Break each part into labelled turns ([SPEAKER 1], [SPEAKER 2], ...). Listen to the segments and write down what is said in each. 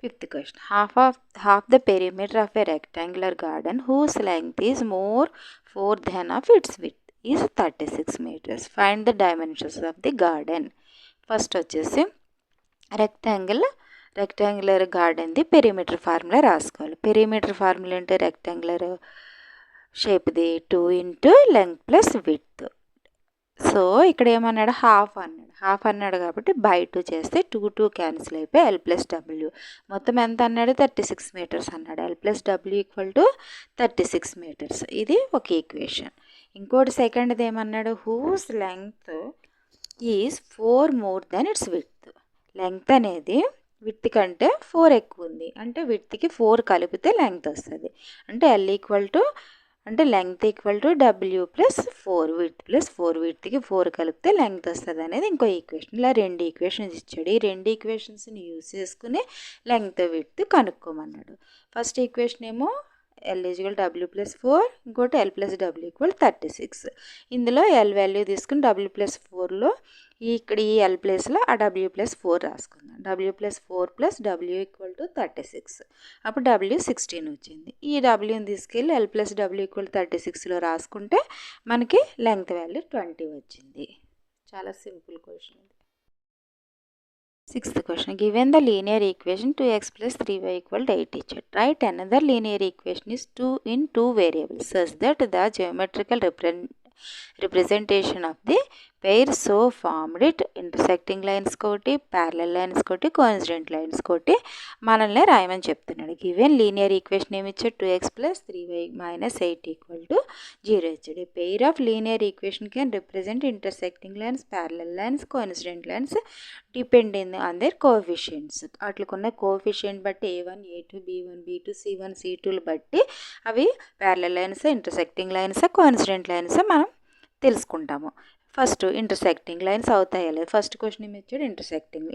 [SPEAKER 1] Fifth question. Half the perimeter of a rectangular garden whose length is more 4 than of its width is 36 meters. Find the dimensions of the garden. First వచ్చేసి rectangular గార్డెన్ది perimeter formula రాసుకోవాలి. Perimeter formula అంటే rectangular షేప్ది 2 into length plus width. So ఇక్కడ ఏమన్నాడు, half అన్నాడు కాబట్టి by 2 చేస్తే 2 క్యాన్సిల్ అయిపోయి ఎల్ ప్లస్ డబ్ల్యూ. మొత్తం ఎంత అన్నాడు, 36 మీటర్స్ అన్నాడు. L plus W equal to 36 metres. ఇది ఒక ఈక్వేషన్. ఇంకోటి సెకండ్ది ఏమన్నాడు, whose length is 4 more than its width. Length అనేది విడ్త్ కంటే 4 ఎక్కువ ఉంది అంటే విడ్త్కి 4 కలిపితే లెంగ్త్ వస్తుంది. అంటే ఎల్ ఈక్వల్ టు అంటే length equal to W plus 4 width plus 4 విడ్త్కి 4 కలిపితే లెంగ్త్ వస్తుంది అనేది ఇంకో ఈక్వేషన్. ఇలా 2 ఈక్వేషన్స్ ఇచ్చాడు. ఈ 2 ఈక్వేషన్స్ని యూజ్ చేసుకుని లెంగ్త్ విడ్త్ కనుక్కోమన్నాడు. ఫస్ట్ ఈక్వేషన్ ఏమో ఎల్ ఈజ్వల్ డబ్ల్యూ ప్లస్ 4, ఇంకోటి ఎల్ ప్లస్ డబ్ల్యూ ఈక్వల్ 36. ఇందులో ఎల్ వాల్యూ తీసుకుని డబ్ల్యూ ప్లస్ 4లో ఇక్కడ ఈ ఎల్ ప్లేస్లో ఆ డబ్ల్యూ ప్లస్ 4 రాసుకుందాం. W plus 4 plus W equal to 36. అప్పుడు డబ్ల్యూ 16 వచ్చింది. ఈ డబ్ల్యూని తీసుకెళ్ళి ఎల్ ప్లస్ డబ్ల్యూ ఈక్వల్ 36లో రాసుకుంటే మనకి లెంగ్త్ వాల్యూ 20 వచ్చింది. చాలా సింపుల్ క్వశ్చన్ ఇది. Sixth question. Given the linear equation 2x plus 3y equal to 8 ఇచ్చాడు. Right another linear equation is 2 in 2 variables such that the geometrical representation of the pair so formed it intersecting lines కోటి, parallel lines కోటి, coincident lines కోటి మనల్ని రాయమని చెప్తున్నాడు. Given linear equation ఏమి ఇచ్చాడు, 2x plus 3y minus 8 equal to 0 ఇచ్చాడు. Pair of linear equation can represent intersecting lines, parallel lines, coincident lines depending on their coefficients. అట్లకున్న కోఎఫిషియెంట్ బట్టి A1, A2, B1, B2, C1, C2లు బట్టి అవి parallel lines, intersecting lines, coincident lines మనం తెలుసుకుంటాము. First intersecting lines అవుతాయా లేదు. First question ఏమి ఇచ్చాడు,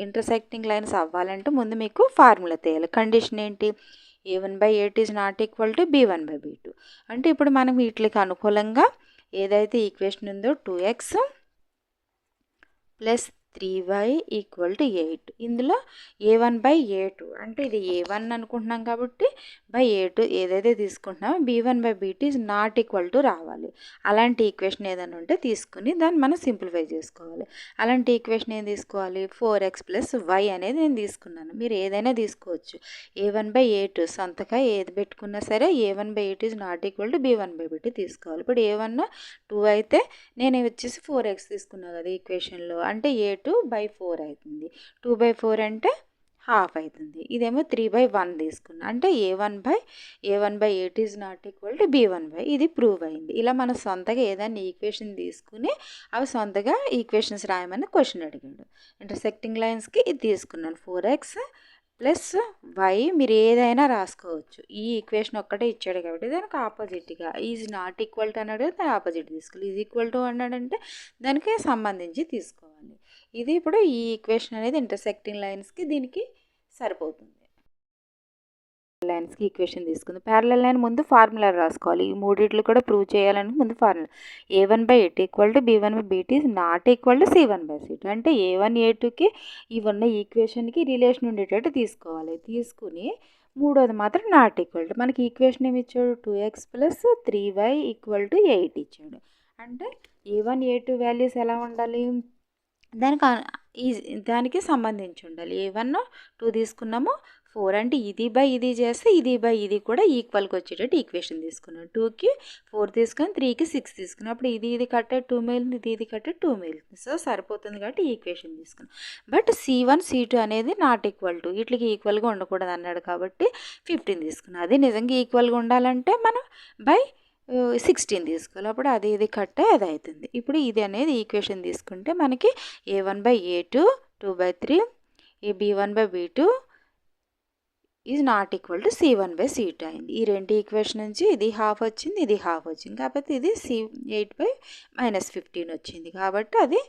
[SPEAKER 1] ఇంటర్సెక్టింగ్ లైన్స్ అవ్వాలంటే ముందు మీకు ఫార్ములా తెలియాలి. కండిషన్ ఏంటి, A1/8 is not equal to B1/B2. అంటే ఇప్పుడు మనం వీటికి అనుకూలంగా ఏదైతే ఈక్వేషన్ ఉందో 2x plus 3y equal to 8, ఇందులో A1/A2 అంటే ఇది A1 అనుకుంటున్నాం కాబట్టి A2 ఏదైతే తీసుకుంటున్నామో B1/B2 is not equal to రావాలి. అలాంటి ఈక్వేషన్ ఏదైనా ఉంటే తీసుకుని దాన్ని మనం సింప్లిఫై చేసుకోవాలి. అలాంటి ఈక్వేషన్ ఏం తీసుకోవాలి, 4x ప్లస్ y అనేది నేను తీసుకున్నాను. మీరు ఏదైనా తీసుకోవచ్చు. A1/A2 సొంతగా ఏది పెట్టుకున్నా సరే A1/8 is not equal to B1/B2 తీసుకోవాలి. ఇప్పుడు A1 2 అయితే నేను వచ్చేసి 4x తీసుకున్నాను కదా ఈక్వేషన్లో, అంటే A2/4 అవుతుంది. 2/4 అంటే హాఫ్ అవుతుంది. ఇదేమో 3/1 తీసుకున్నా అంటే A1/8 is not equal to B1 ఇది ప్రూవ్ అయింది. ఇలా మన సొంతగా ఏదైనా ఈక్వేషన్ తీసుకుని అవి సొంతగా ఈక్వేషన్స్ రాయమని క్వశ్చన్ అడిగాడు. ఇంటర్సెక్టింగ్ లైన్స్కి ఇది తీసుకున్నాను 4x ప్లస్ వై, మీరు ఏదైనా రాసుకోవచ్చు. ఈ ఈక్వేషన్ ఒక్కటే ఇచ్చాడు కాబట్టి దానికి ఆపోజిట్గా ఈజ్ నాట్ ఈక్వల్ టు అన్నాడు, దాని ఆపోజిట్ తీసుకోవాలి. ఈజ్ ఈక్వల్ టు అన్నాడంటే దానికి సంబంధించి తీసుకోవాలి. ఇది ఇప్పుడు ఈ ఈక్వేషన్ అనేది ఇంటర్సెక్టింగ్ లైన్స్కి దీనికి సరిపోతుంది. లైన్స్కి ఈక్వేషన్ తీసుకుంది. ప్యారలల్ లైన్ ముందు ఫార్ములా రాసుకోవాలి. ఈ మూడిట్లు కూడా ప్రూవ్ చేయాలని ముందు formula A1/8 equal to B1/B2 is not equal to C1/C2. అంటే A1, A2కి ఇవన్న ఈక్వేషన్కి రిలేషన్ ఉండేటట్టు తీసుకోవాలి. తీసుకుని మూడోది మాత్రం నాట్ ఈక్వల్ టు, మనకి ఈక్వేషన్ ఏమి ఇచ్చాడు, 2x plus 3y equal to 8 ఇచ్చాడు. అంటే A1, A2 వాల్యూస్ ఎలా ఉండాలి, దానికి సంబంధించి ఉండాలి. A1 2 తీసుకున్నాము, 4 అంటే ఇది చేస్తే ఇది కూడా ఈక్వల్గా వచ్చేటట్టు ఈక్వేషన్ తీసుకున్నాం. 2కి 4 తీసుకొని 3కి 6 తీసుకున్నాం. అప్పుడు ఇది కట్టే 2 మిగిలింది, ఇది కట్టే 2 మిగిలింది. సో సరిపోతుంది కాబట్టి ఈక్వేషన్ తీసుకున్నాం. బట్ C1, C2 అనేది నాట్ ఈక్వల్ టు, వీటికి ఈక్వల్గా ఉండకూడదు అన్నాడు కాబట్టి 15 తీసుకున్నాం. అది నిజంగా ఈక్వల్గా ఉండాలంటే మనం 16 తీసుకోవాలి. అప్పుడు ఇది కట్టే అది అవుతుంది. ఇప్పుడు ఇది అనేది ఈక్వేషన్ తీసుకుంటే మనకి A1/A2 2/3 B1/B2 is not equal to C1/C2 అయింది. ఈ రెండు ఈక్వేషన్ నుంచి ఇది హాఫ్ వచ్చింది, ఇది హాఫ్ వచ్చింది కాబట్టి ఇది C8/-15 వచ్చింది. కాబట్టి అది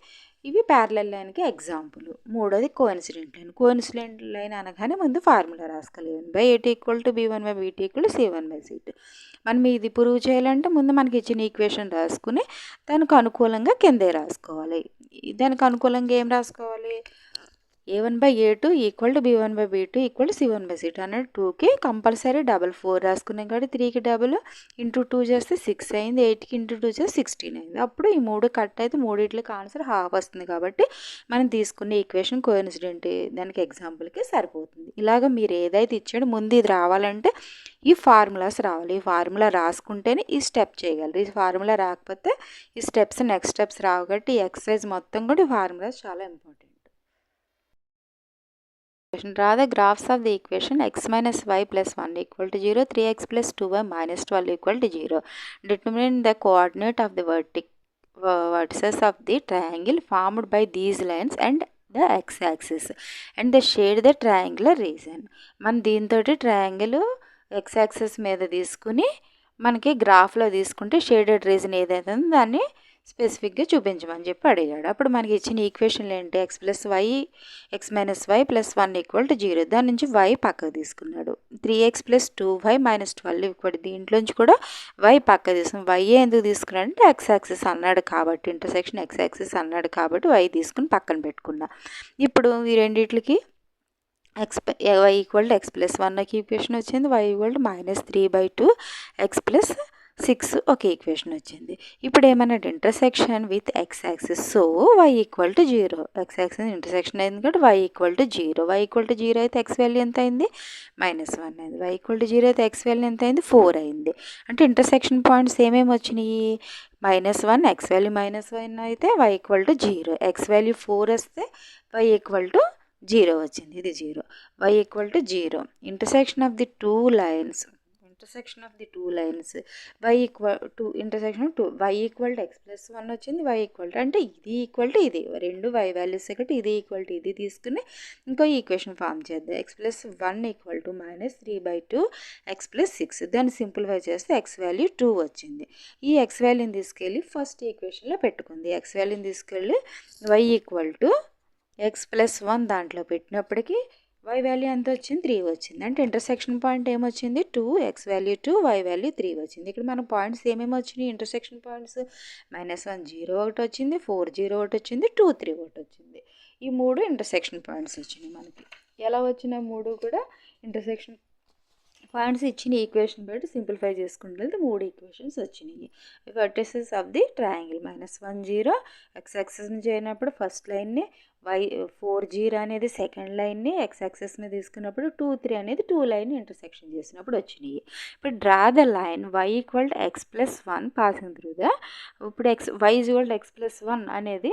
[SPEAKER 1] ఇవి ప్యారలల్ లైన్కి ఎగ్జాంపుల్. మూడోది కోఇన్సిడెంట్ లైన్ అనగానే ముందు ఫార్ములా రాసుకోవాలి. A1/8 equal to B1/B2 equal to C1/C2. మనం ఇది ప్రూవ్ చేయాలంటే ముందు మనకి ఇచ్చిన ఈక్వేషన్ రాసుకుని దానికి అనుకూలంగా కిందే రాసుకోవాలి. దానికి అనుకూలంగా ఏం రాసుకోవాలి, A1/A2 equal to B1/B2 equal to C1/C2 అన్నట్టు 2కి కంపల్సరీ డబల్ 4 రాసుకున్నాం కాబట్టి 3కి డబల్ ఇంటూ 2 చేస్తే 6 అయింది, 8కి ఇంటూ 2 చేస్తే 16 అయింది. అప్పుడు ఈ 3 కట్ అయితే మూడిట్లకి ఆన్సర్ హాఫ్ వస్తుంది కాబట్టి మనం తీసుకునే ఈక్వేషన్ కోఇన్సిడెంట్ దానికి ఎగ్జాంపుల్కి సరిపోతుంది. ఇలాగ మీరు ఏదైతే ఇచ్చాడో ముందు ఇది రావాలంటే ఈ ఫార్ములాస్ రావాలి. ఈ ఫార్ములా రాసుకుంటేనే ఈ స్టెప్ చేయగలరు. ఈ ఫార్ములా రాకపోతే ఈ స్టెప్స్ నెక్స్ట్ స్టెప్స్ రావు కాబట్టి ఈ ఎక్సర్సైజ్ మొత్తం కూడా ఈ ఫార్ములాస్ చాలా important. Draw the graphs of the equation x minus y plus 1 equal to 0, 3x plus 2y minus 12 equal to 0. Determine the coordinate of the vertices of the triangle formed by these lines and the x-axis and they shade the triangular region. మనం దీంతో triangle x-axis మీద తీసుకుని మనకి గ్రాఫ్లో తీసుకుంటే shaded reason ఏదైతే ఉందో దాన్ని స్పెసిఫిక్గా చూపించమని చెప్పి అడిగాడు. అప్పుడు మనకి ఇచ్చిన ఈక్వేషన్లు ఏంటి, X minus Y plus 1 equal to 0. దాని నుంచి వై పక్కకు తీసుకున్నాడు. 3x plus 2y minus 12 equal దీంట్లోంచి కూడా వై పక్కకు తీసుకున్నాడు. వై ఎందుకు తీసుకున్నాడు అంటే ఎక్స్ యాక్సిస్ అన్నాడు కాబట్టి, ఇంటర్సెక్షన్ ఎక్స్ యాక్సిస్ అన్నాడు కాబట్టి వై తీసుకుని పక్కన పెట్టుకున్నా. ఇప్పుడు ఈ రెండిట్లకి Y equal to X plus 1 equation వచ్చింది, Y equal to -3/2 X plus 6 ఒక ఈక్వేషన్ వచ్చింది. ఇప్పుడు ఏమన్నాడు, intersection with X axis, so Y equal to 0. X axis intersection అయింది కాబట్టి Y equal to 0. Y equal to 0 అయితే ఎక్స్ వాల్యూ ఎంత అయింది, -1 అయింది. వై ఈక్వల్ టు 0 అయితే ఎక్స్ వాల్యూ ఎంత అయింది, 4 అయింది. అంటే ఇంటర్సెక్షన్ పాయింట్స్ ఏమేమి వచ్చినాయి, -1 ఎక్స్ వాల్యూ -1 అయితే Y equal to 0, X value 4 వస్తే వై ఈక్వల్ టు 0 వచ్చింది. ఇది 0, Y equal to 0. Intersection of the two lines y equal to intersection 2 y equal to X plus 1 వచ్చింది, y ఈక్వల్ టు అంటే ఇది equal to ఇది, రెండు y values కాబట్టి ఇది ఈక్వల్ టు ఇది తీసుకుని ఇంకో ఈక్వేషన్ ఫామ్ చేద్దాం. X plus 1 equal to -3/2 X plus 6. దాన్ని సింప్లిఫై చేస్తే ఎక్స్ వాల్యూ 2 వచ్చింది. ఈ ఎక్స్ వాల్యూని తీసుకెళ్ళి ఫస్ట్ ఈక్వేషన్లో పెట్టుకుంది. ఎక్స్ వాల్యూని తీసుకెళ్ళి y equal to X plus 1 దాంట్లో పెట్టినప్పటికీ వై వాల్యూ ఎంత వచ్చింది, 3 వచ్చింది. అంటే ఇంటర్సెక్షన్ పాయింట్ ఏమొచ్చింది, 2, ఎక్స్ వాల్యూ 2, వై వాల్యూ 3 వచ్చింది. ఇక్కడ మన పాయింట్స్ ఏమేమి వచ్చినాయి, ఇంటర్సెక్షన్ పాయింట్స్ -1 0 ఒకటి వచ్చింది, 4 0 ఒకటి వచ్చింది, 2 3 ఒకటి వచ్చింది. ఈ 3 ఇంటర్సెక్షన్ పాయింట్స్ వచ్చినాయి మనకి. ఎలా వచ్చిన 3 కూడా ఇంటర్సెక్షన్ పాయింట్స్ ఇచ్చిన ఈక్వేషన్ బట్టి సింప్లిఫై చేసుకుంటూ వెళ్తే 3 ఈక్వేషన్స్ వచ్చినాయి. Vertices of the triangle -1 0 X axis నుంచి అయినప్పుడు ఫస్ట్ లైన్ని, 4 0 అనేది సెకండ్ లైన్ని ఎక్స్ యాక్సిస్ మీద తీసుకున్నప్పుడు 2 3 అనేది 2 లైన్ ఇంటర్సెక్షన్ చేసినప్పుడు వచ్చినాయి. ఇప్పుడు draw the line y equal to X plus 1 passing through the, ఇప్పుడు y equal to X plus 1 అనేది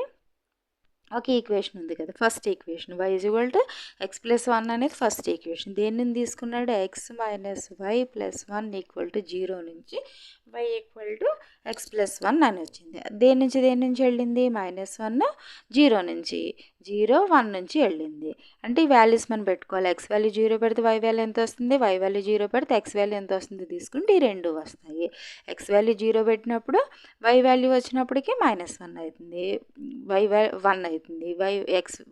[SPEAKER 1] ఒక ఈక్వేషన్ ఉంది కదా, first equation y equal to X plus 1 అనేది ఫస్ట్ ఈక్వేషన్. దేని నుంచి తీసుకున్నాడు, X minus Y plus 1 equal to 0 నుంచి y equal to X plus 1 అని వచ్చింది. దేని నుంచి వెళ్ళింది, -1 0 నుంచి 0 1 నుంచి వెళ్ళింది. అంటే ఈ వాల్యూస్ మనం పెట్టుకోవాలి. ఎక్స్ వాల్యూ 0 పెడితే వై వాల్యూ ఎంత వస్తుంది, వై వాల్యూ 0 పెడితే ఎక్స్ వాల్యూ ఎంత వస్తుంది తీసుకుంటే ఈ రెండు వస్తాయి. ఎక్స్ వాల్యూ 0 పెట్టినప్పుడు వై వాల్యూ వచ్చినప్పటికీ -1 అవుతుంది, వై 1 అవుతుంది.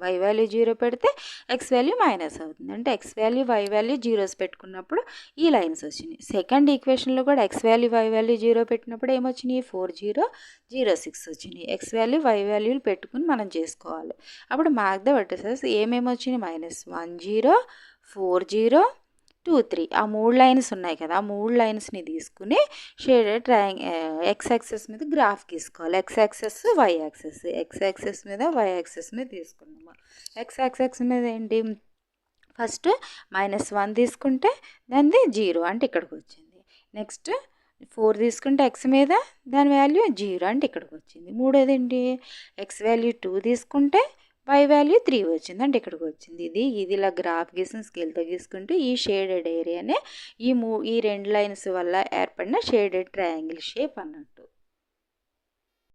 [SPEAKER 1] వై వాల్యూ 0 పెడితే ఎక్స్ వాల్యూ మైనస్ అవుతుంది. అంటే X value Y value zeros పెట్టుకున్నప్పుడు ఈ లైన్స్ వచ్చినాయి. సెకండ్ ఈక్వేషన్లో కూడా ఎక్స్ వాల్యూ వై వాల్యూ 0 పెట్టినప్పుడు ఏమొచ్చినాయి, 4 0 0 6 వచ్చినాయి. ఎక్స్ వాల్యూ వై వాల్యూలు పెట్టుకుని మనం చేసుకోవాలి. అప్పుడు మార్క్ ద వర్టిసెస్ ఏమేమి వచ్చినాయి, -1 0 4 0 2 3 ఆ 3 లైన్స్ ఉన్నాయి కదా, ఆ 3 లైన్స్ని తీసుకుని షేడెడ్ ఎక్స్ యాక్సెస్ మీద గ్రాఫ్ గీసుకోవాలి. X axes Y axes, X axes మీద వై యాక్సెస్ మీద తీసుకున్నాము. ఎక్స్ యాక్సెస్ మీద ఏంటి, ఫస్ట్ -1 తీసుకుంటే దాన్ని 0 అంటే ఇక్కడికి వచ్చింది. నెక్స్ట్ 4 తీసుకుంటే ఎక్స్ మీద దాని వాల్యూ 0 అంటే ఇక్కడికి వచ్చింది. మూడోది ఏంటి, ఎక్స్ వాల్యూ 2 తీసుకుంటే వై వాల్యూ 3 వచ్చింది అంటే ఇక్కడికి వచ్చింది. ఇది ఇలా గ్రాఫ్ గీసిన స్కేల్తో గీసుకుంటే ఈ షేడెడ్ ఏరియానే ఈ రెండు లైన్స్ వల్ల ఏర్పడిన షేడెడ్ ట్రయాంగిల్ షేప్ అన్నట్టు.